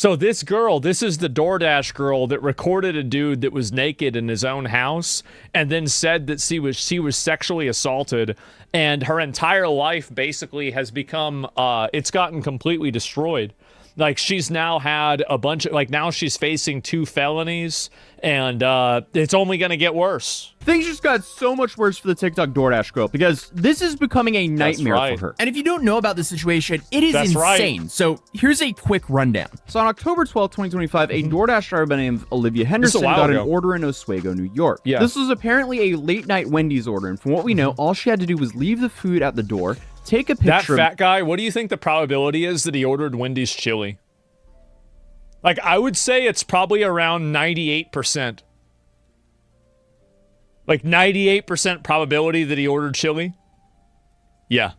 So this girl, this is the DoorDash girl that recorded a dude that was naked in his own house and then said that she was sexually assaulted, and her entire life basically has become it's gotten completely destroyed. Like, she's now had a bunch of, like, now she's facing 2 felonies, and it's only going to get worse. Things just got so much worse for the TikTok DoorDash girl because this is becoming a nightmare for her. And if you don't know about this situation, it is insane. Right. So here's a quick rundown. So on October 12, 2025, a DoorDash driver by the name of Olivia Henderson got an order in Oswego, New York. Yeah. This was apparently a late night Wendy's order, and from what we know, all she had to do was leave the food at the door, take a picture. That fat guy, what do you think the probability is that he ordered Wendy's chili? Like, I would say it's probably around 98%. Like, 98% probability that he ordered chili? Yeah.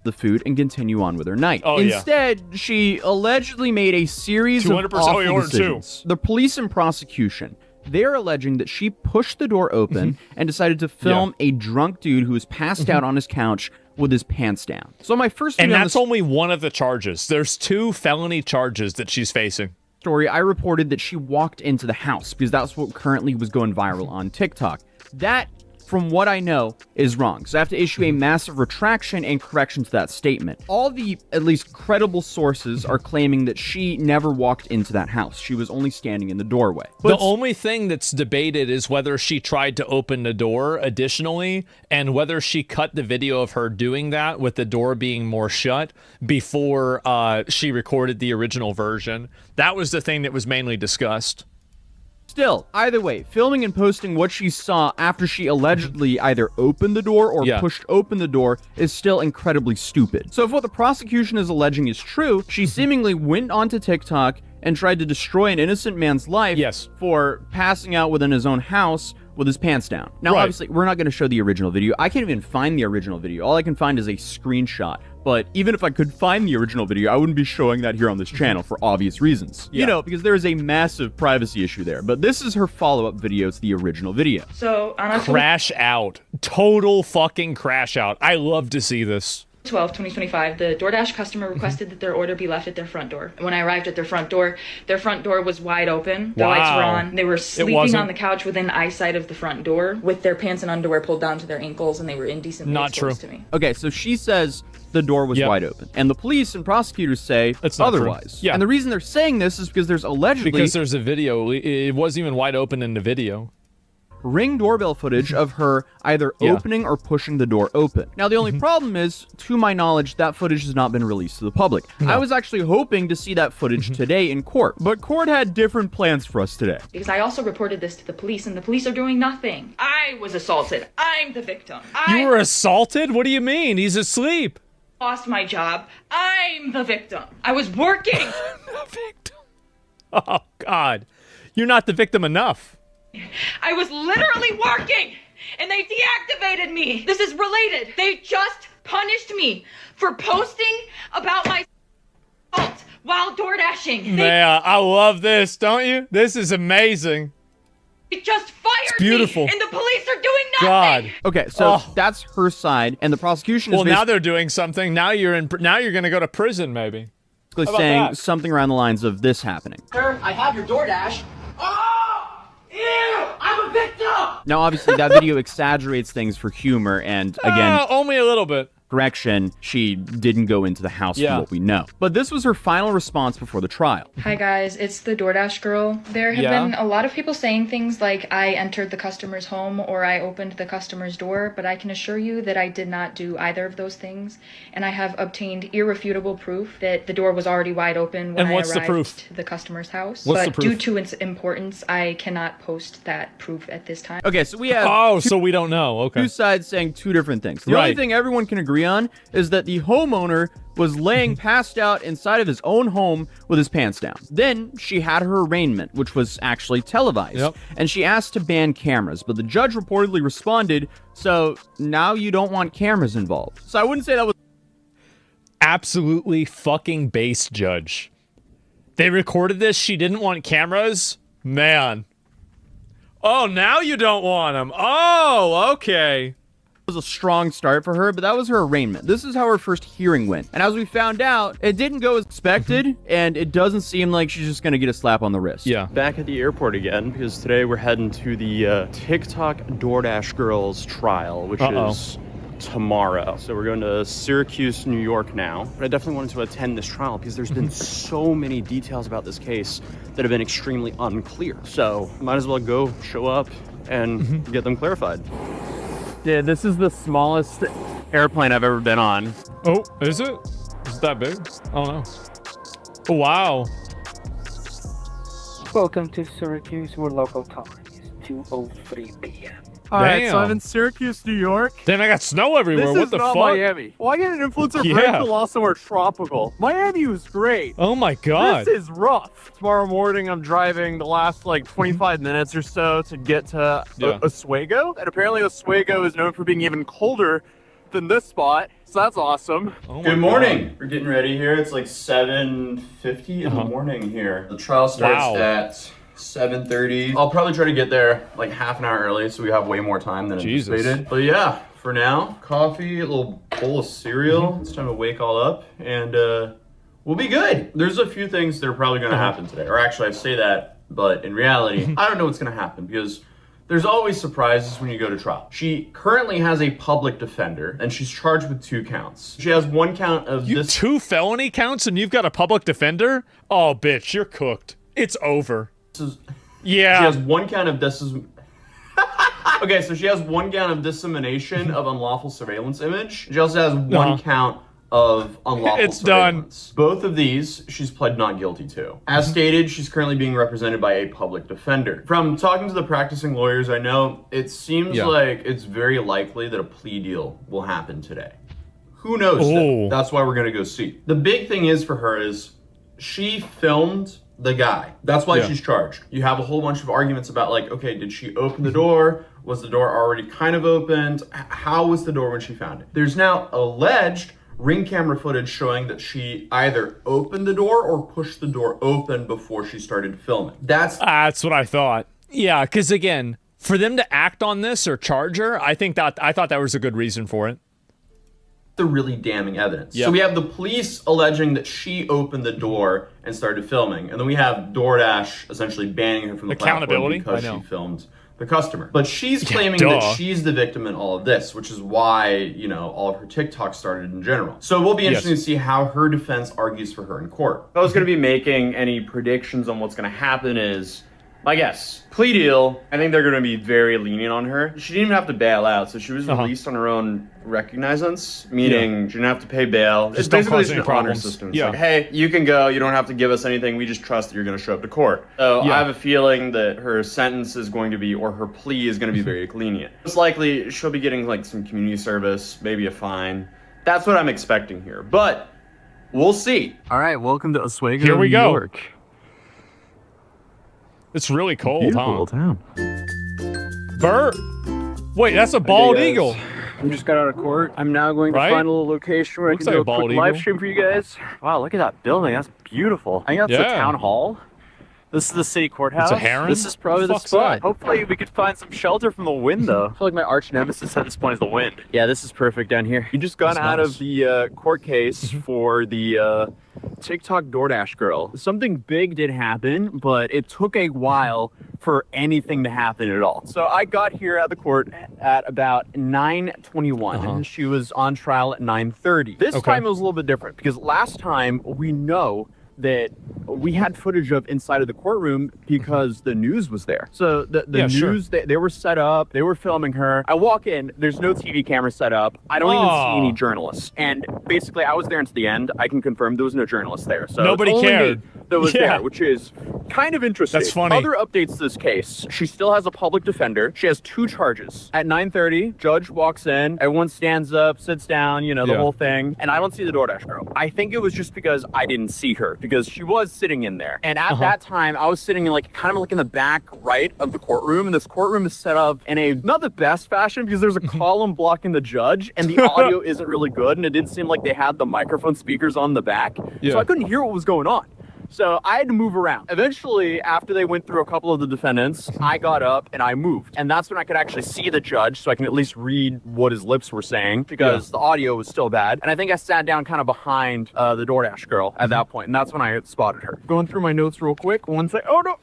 The food and continue on with her night. Oh, Instead, she allegedly made a series of 200% awful ordered decisions. The police and prosecution, they're alleging that she pushed the door open and decided to film a drunk dude who was passed out on his couch with his pants down. So my first And that's only one of the charges. There's 2 felony charges that she's facing. Story, I reported that she walked into the house because that's what currently was going viral on TikTok. That, from what I know, is wrong. So I have to issue a massive retraction and correction to that statement. All the, at least credible sources are claiming that she never walked into that house. She was only standing in the doorway. The only thing that's debated is whether she tried to open the door additionally, and whether she cut the video of her doing that with the door being more shut before she recorded the original version. That was the thing that was mainly discussed. Still, either way, filming and posting what she saw after she allegedly either opened the door or pushed open the door is still incredibly stupid. So if what the prosecution is alleging is true, she seemingly went onto TikTok and tried to destroy an innocent man's life for passing out within his own house with his pants down. Now, obviously, we're not going to show the original video. I can't even find the original video. All I can find is a screenshot. But even if I could find the original video, I wouldn't be showing that here on this channel for obvious reasons. You know, because there is a massive privacy issue there. But this is her follow-up video to the original video. So, on Crash out. Total fucking crash out. I love to see this. 2025, the DoorDash customer requested that their order be left at their front door. When I arrived at their front door was wide open. The lights were on. They were sleeping on the couch within eyesight of the front door with their pants and underwear pulled down to their ankles, and they were indecently exposed to me. Okay, so she says the door was wide open. And the police and prosecutors say otherwise. Yeah. And the reason they're saying this is because there's allegedly... Because there's a video. It wasn't even wide open in the video. Ring doorbell footage of her either opening or pushing the door open. Now, the only problem is, to my knowledge, that footage has not been released to the public. I was actually hoping to see that footage today in court, but court had different plans for us today. Because I also reported this to the police, and the police are doing nothing. I was assaulted. I'm the victim. You were assaulted? What do you mean? He's asleep. Lost my job. I'm the victim. I was working. The victim. Oh, God. You're not the victim enough. I was literally working, and they deactivated me. This is related. They just punished me for posting about my assault while door dashing. Man, I love this, don't you? This is amazing. They just fired beautiful. me, and the police are doing nothing. God. Okay, so that's her side, and the prosecution is well, now they're doing something. Now you're going to go to prison, maybe. Basically saying something around the lines of this happening. Sir, I have your DoorDash. Oh! Ew! I'm a victim! Now, obviously, that video exaggerates things for humor, and again... only a little bit. Correction, she didn't go into the house from what we know. But this was her final response before the trial. Hi guys, it's the DoorDash girl. There have been a lot of people saying things like I entered the customer's home or I opened the customer's door, but I can assure you that I did not do either of those things, and I have obtained irrefutable proof that the door was already wide open when I arrived to the customer's house. But due to its importance, I cannot post that proof at this time. Okay, so we have so we don't know. Okay. Two sides saying two different things. The only thing everyone can agree on is that the homeowner was laying passed out inside of his own home with his pants down. Then she had her arraignment, which was actually televised, and she asked to ban cameras, but the judge reportedly responded, so now you don't want cameras involved. So I wouldn't say that was absolutely fucking base, judge. They recorded this, she didn't want cameras? Man. Oh, now you don't want them. Oh, okay. was a strong start for her, but that was her arraignment. This is how her first hearing went. And as we found out, it didn't go as expected, and it doesn't seem like she's just gonna get a slap on the wrist. Yeah. Back at the airport again, because today we're heading to the TikTok DoorDash girls trial, which is tomorrow. So we're going to Syracuse, New York now. But I definitely wanted to attend this trial because there's been so many details about this case that have been extremely unclear. So might as well go show up and get them clarified. Yeah, this is the smallest airplane I've ever been on. Oh, is it? Is it that big? I don't know. Oh, wow. Welcome to Syracuse, where local time is 2:03 p.m. Alright, so I'm in Syracuse, New York. Then I got snow everywhere. This what is the not fuck? Miami. Why get an influencer break to lost somewhere tropical? Miami was great. Oh my god. This is rough. Tomorrow morning, I'm driving the last like 25 minutes or so to get to Oswego. And apparently Oswego is known for being even colder than this spot. So that's awesome. Oh Good morning. We're getting ready here. It's like 7:50 in the morning here. The trial starts at 7:30. I'll probably try to get there like half an hour early so we have way more time than anticipated. But yeah, for now, coffee, a little bowl of cereal. It's time to wake all up and we'll be good. There's a few things that are probably going to happen today. Or actually, I say that, but in reality, I don't know what's going to happen because there's always surprises when you go to trial. She currently has a public defender, and she's charged with 2 counts. She has 1 count of this. 2 felony counts, and you've got a public defender? Oh, bitch, you're cooked. It's over. Yeah. She has 1 count of Okay, so she has 1 count of dissemination of unlawful surveillance image. She also has 1 count of unlawful surveillance. Done. Both of these, she's pled not guilty to. As stated, she's currently being represented by a public defender. From talking to the practicing lawyers I know, it seems like it's very likely that a plea deal will happen today. Who knows? Though? That's why we're gonna go see. The big thing is for her is she filmed the guy. That's why she's charged. You have a whole bunch of arguments about like, okay, did she open the door? Was the door already kind of opened? How was the door when she found it? There's now alleged Ring camera footage showing that she either opened the door or pushed the door open before she started filming. That's what I thought. Yeah, because again, for them to act on this or charge her, I thought that was a good reason for it. The really damning evidence. So we have the police alleging that she opened the door and started filming, and then we have DoorDash essentially banning her from the platform because she filmed the customer. But she's claiming that she's the victim in all of this, which is why, you know, all of her TikToks started in general. So it will be interesting to see how her defense argues for her in court. If I was going to be making any predictions on what's going to happen is, my guess, plea deal, I think they're going to be very lenient on her. She didn't even have to bail out, so she was released on her own recognizance, meaning she didn't have to pay bail. It's basically an honor system. It's like, hey, you can go, you don't have to give us anything, we just trust that you're going to show up to court. So I have a feeling that her sentence is going to be, or her plea is going to be very lenient. Most likely, she'll be getting like some community service, maybe a fine. That's what I'm expecting here, but we'll see. All right, welcome to Oswego, Here we New go. York. It's really cold, Beautiful town. Bert, wait, that's a bald eagle. I just got out of court. I'm now going to find a little location where I can do a quick live stream for you guys. Wow, look at that building. That's beautiful. I think that's the town hall. This is the city courthouse. It's a heron? This is probably the spot. Hopefully we could find some shelter from the wind, though. I feel like my arch nemesis at this point is the wind. Yeah, this is perfect down here. You just got out of the court case for the TikTok DoorDash girl. Something big did happen, but it took a while for anything to happen at all. So I got here at the court at about 9:21, and she was on trial at 9:30. This time it was a little bit different because last time we know that we had footage of inside of the courtroom because the news was there. So the news, they were set up, they were filming her. I walk in, there's no TV camera set up. I don't even see any journalists. And basically I was there until the end. I can confirm there was no journalist there. So nobody cared. That was there, which is kind of interesting. That's funny. Other updates to this case. She still has a public defender. She has 2 charges. At 9:30, judge walks in, everyone stands up, sits down, you know, the whole thing. And I don't see the DoorDash girl. I think it was just because I didn't see her because she was sitting in there. And at that time, I was sitting in like kind of like in the back right of the courtroom. And this courtroom is set up in a not the best fashion because there's a column blocking the judge and the audio isn't really good. And it didn't seem like they had the microphone speakers on the back. So I couldn't hear what was going on. So I had to move around. Eventually, after they went through a couple of the defendants, I got up and I moved. And that's when I could actually see the judge, so I can at least read what his lips were saying, because the audio was still bad. And I think I sat down kind of behind the DoorDash girl at that point, and that's when I spotted her. Going through my notes real quick. One second. Oh, no.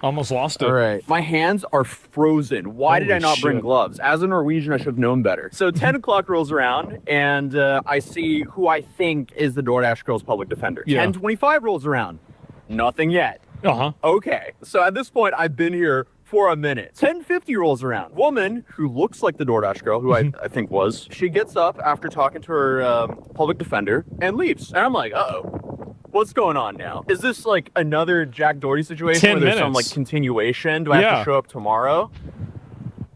Almost lost it. All right. My hands are frozen. Why did I not bring gloves? As a Norwegian, I should have known better. So 10 o'clock rolls around, and I see who I think is the DoorDash girl's public defender. 10:25 rolls around. Nothing yet. Okay. So at this point, I've been here for a minute. 10:50 rolls around. Woman who looks like the DoorDash girl, who I think was, she gets up after talking to her public defender and leaves. And I'm like, uh-oh. What's going on now? Is this like another Jack Doherty situation where there's some like continuation? Do I have to show up tomorrow?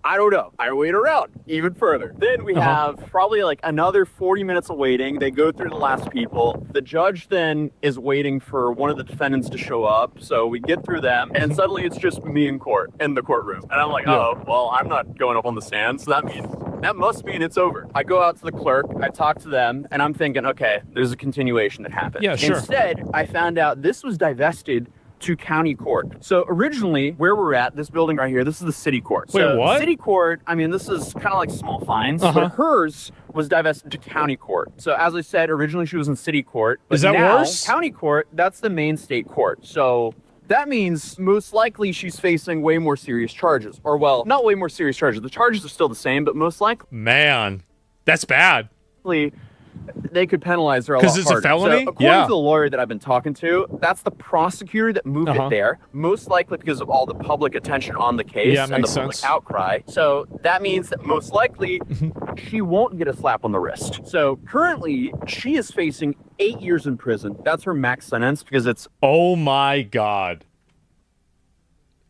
I don't know. I wait around even further. Then we have probably like another 40 minutes of waiting. They go through the last people. The judge then is waiting for one of the defendants to show up. So we get through them, and suddenly it's just me in court, in the courtroom. And I'm like, oh, well, I'm not going up on the stand. So that must mean it's over. I go out to the clerk, I talk to them, and I'm thinking, okay, there's a continuation that happened. Yeah, sure. Instead, I found out this was divested to county court. So originally, where we're at, this building right here, this is the city court. Wait, what? City court, I mean, this is kind of like small fines, but hers was divested to county court. So as I said, originally she was in city court. But is that now, worse? County court, that's the main state court. So that means most likely she's facing way more serious charges. Or, well, not way more serious charges. The charges are still the same, but most likely... Man, that's bad. They could penalize her a lot harder. Because it's a felony? So, according to the lawyer that I've been talking to, that's the prosecutor that moved it there, most likely because of all the public attention on the case and the public outcry. So that means that most likely she won't get a slap on the wrist. So currently, she is facing 8 years in prison. That's her max sentence because it's... Oh my God.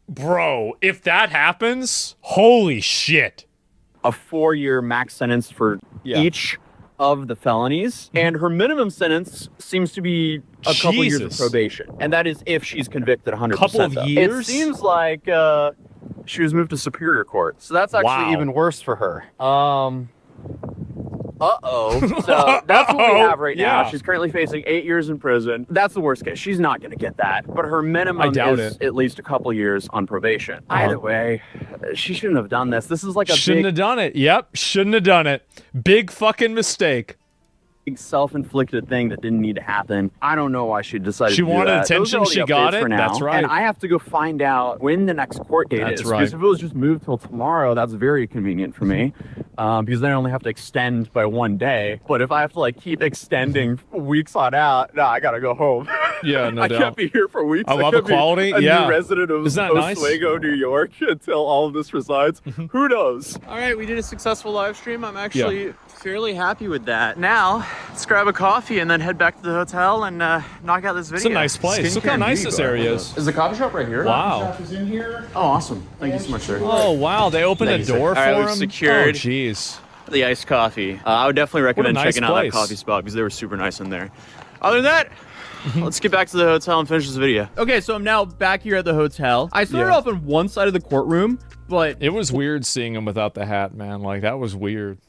Bro, if that happens, holy shit. A 4-year max sentence for each of the felonies, and her minimum sentence seems to be a couple years of probation, and that is if she's convicted 100%. Couple of years? It seems like she was moved to Superior Court, so that's actually even worse for her. So that's what we have right now. She's currently facing 8 years in prison. That's the worst case. She's not going to get that, but her minimum is at least a couple years on probation. Either way, she shouldn't have done this. This is like a shouldn't have done it. Yep, shouldn't have done it. Big fucking mistake. Self-inflicted thing that didn't need to happen. I don't know why she decided to do that. She wanted attention, she got it. That's right. And I have to go find out when the next court date is. Right. Because if it was just moved till tomorrow, that's very convenient for me. Because then I only have to extend by 1 day. But if I have to like keep extending weeks on out, I gotta go home. Yeah, no doubt. I can't be here for weeks. I love equality. Be a new resident of Oswego, New York, until all of this resides. Who knows? All right, we did a successful live stream. I'm actually fairly happy with that. Now, let's grab a coffee and then head back to the hotel and knock out this video. It's a nice place. Look how nice this area is. Is the coffee shop right here? Wow. The coffee shop is in here. Oh, awesome. Thank you so much, sir. Oh, wow. They opened a door for him? Secured. Oh, jeez. The iced coffee. I would definitely recommend checking out that coffee spot because they were super nice in there. Other than that, let's get back to the hotel and finish this video. Okay, so I'm now back here at the hotel. I started off on one side of the courtroom, but... It was weird seeing him without the hat, man. Like, that was weird.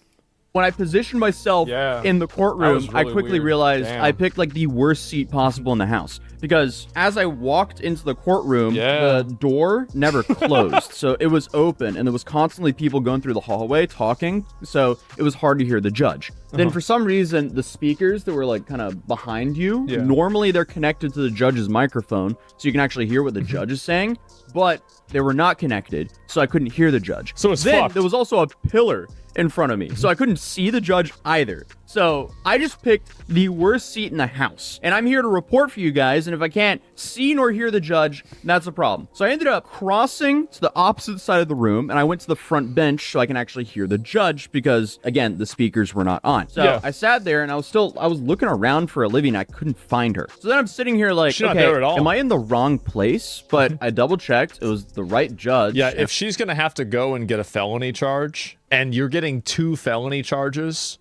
When I positioned myself in the courtroom, really I quickly realized I picked like the worst seat possible in the house. Because as I walked into the courtroom, the door never closed. So it was open and there was constantly people going through the hallway talking. So it was hard to hear the judge. Then for some reason, the speakers that were like kind of behind you, normally they're connected to the judge's microphone. So you can actually hear what the judge is saying. But they were not connected, so I couldn't hear the judge. So it's fucked. There was also a pillar in front of me, so I couldn't see the judge either. So I just picked the worst seat in the house, and I'm here to report for you guys, and if I can't see nor hear the judge, that's a problem. So I ended up crossing to the opposite side of the room, and I went to the front bench so I can actually hear the judge because, again, the speakers were not on. So I sat there, and I was looking around for Olivia, and I couldn't find her. So then I'm sitting here like, she's not there at all. Am I in the wrong place? But I double-checked. It was the right judge. Yeah, if she's going to have to go and get a felony charge, and you're getting 2 felony charges,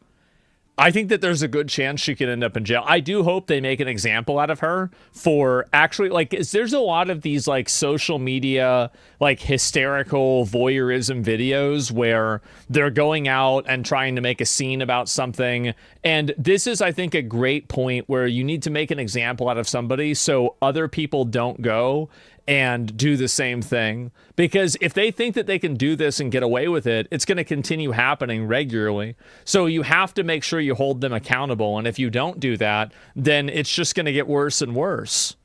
I think that there's a good chance she could end up in jail. I do hope they make an example out of her for actually, like, there's a lot of these, like, social media, like, hysterical voyeurism videos where they're going out and trying to make a scene about something. And this is, I think, a great point where you need to make an example out of somebody so other people don't go and do the same thing. Because if they think that they can do this and get away with it, it's going to continue happening regularly. So you have to make sure you hold them accountable. And if you don't do that, then it's just going to get worse and worse.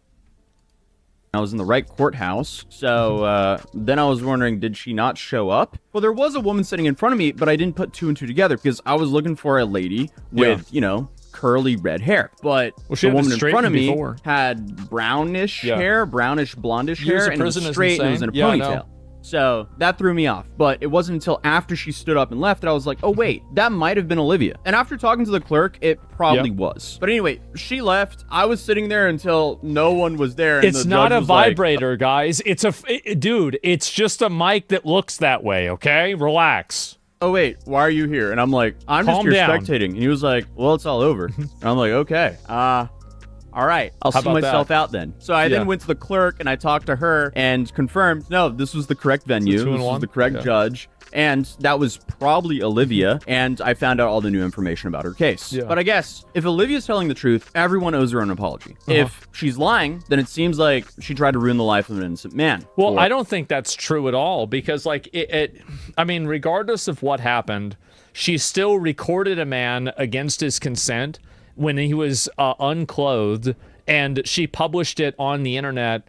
I was in the right courthouse, so then I was wondering, did she not show up? Well, there was a woman sitting in front of me, but I didn't put 2 and 2 together because I was looking for a lady with, you know, curly red hair. But the woman in front of me had brownish hair, brownish blondish hair, and it was straight and it was in a ponytail. So that threw me off. But it wasn't until after she stood up and left that I was like, oh, wait, that might have been Olivia. And after talking to the clerk, it probably was. But anyway, she left. I was sitting there until no one was there. And it's not a vibrator, guys. It's dude, it's just a mic that looks that way, okay? Relax. Oh, wait, why are you here? And I'm like, I'm just here spectating. And he was like, well, it's all over. And I'm like, okay. All right, I'll see myself out then. So I then went to the clerk and I talked to her and confirmed, no, this was the correct venue. This was the correct judge. And that was probably Olivia. And I found out all the new information about her case. But I guess if Olivia's telling the truth, everyone owes her an apology. If she's lying, then it seems like she tried to ruin the life of an innocent man. Well, I don't think that's true at all because, like, I mean, regardless of what happened, she still recorded a man against his consent when he was unclothed, and she published it on the internet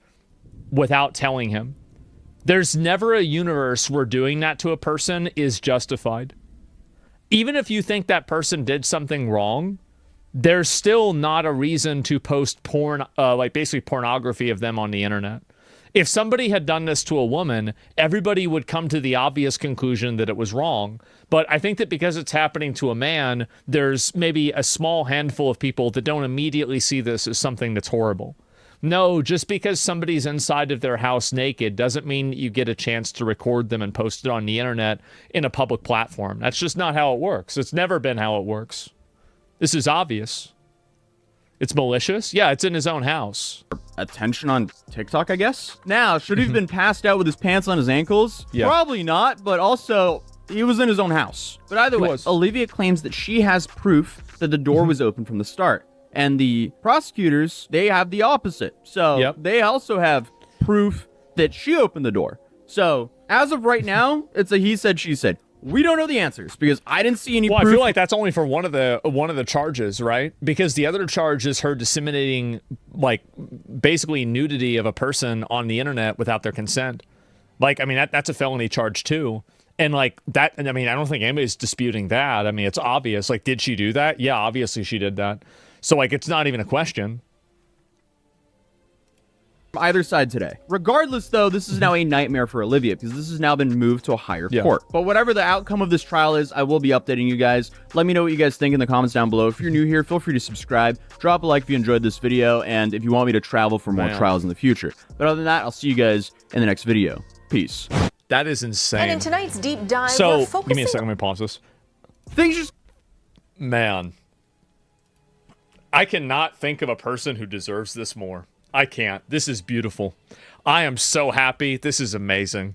without telling him. There's never a universe where doing that to a person is justified. Even if you think that person did something wrong, there's still not a reason to post porn, like basically pornography of them on the internet. If somebody had done this to a woman, everybody would come to the obvious conclusion that it was wrong. But I think that because it's happening to a man, there's maybe a small handful of people that don't immediately see this as something that's horrible. No, just because somebody's inside of their house naked doesn't mean that you get a chance to record them and post it on the internet in a public platform. That's just not how it works. It's never been how it works. This is obvious. It's malicious? Yeah, it's in his own house. Attention on TikTok, I guess? Now, should he have been passed out with his pants on his ankles? Yeah. Probably not, but also, he was in his own house. But either way, Olivia claims that she has proof that the door was open from the start. And the prosecutors, they have the opposite. So they also have proof that she opened the door. So as of right now, it's a he said, she said. We don't know the answers because I didn't see any proof. I feel like that's only for one of the charges, right? Because the other charge is her disseminating, like, basically nudity of a person on the internet without their consent. Like, I mean, that's a felony charge too. And like that, I mean, I don't think anybody's disputing that. I mean, it's obvious. Like, did she do that? Yeah, obviously she did that. So like, it's not even a question. Either side today. Regardless, though, this is now a nightmare for Olivia because this has now been moved to a higher court. But whatever the outcome of this trial is, I will be updating you guys. Let me know what you guys think in the comments down below. If you're new here, feel free to subscribe. Drop a like if you enjoyed this video and if you want me to travel for more trials in the future. But other than that, I'll see you guys in the next video. Peace. That is insane. And in tonight's deep dive, so give me a second. Let me pause this. Things just... Man. I cannot think of a person who deserves this more. I can't. This is beautiful. I am so happy. This is amazing.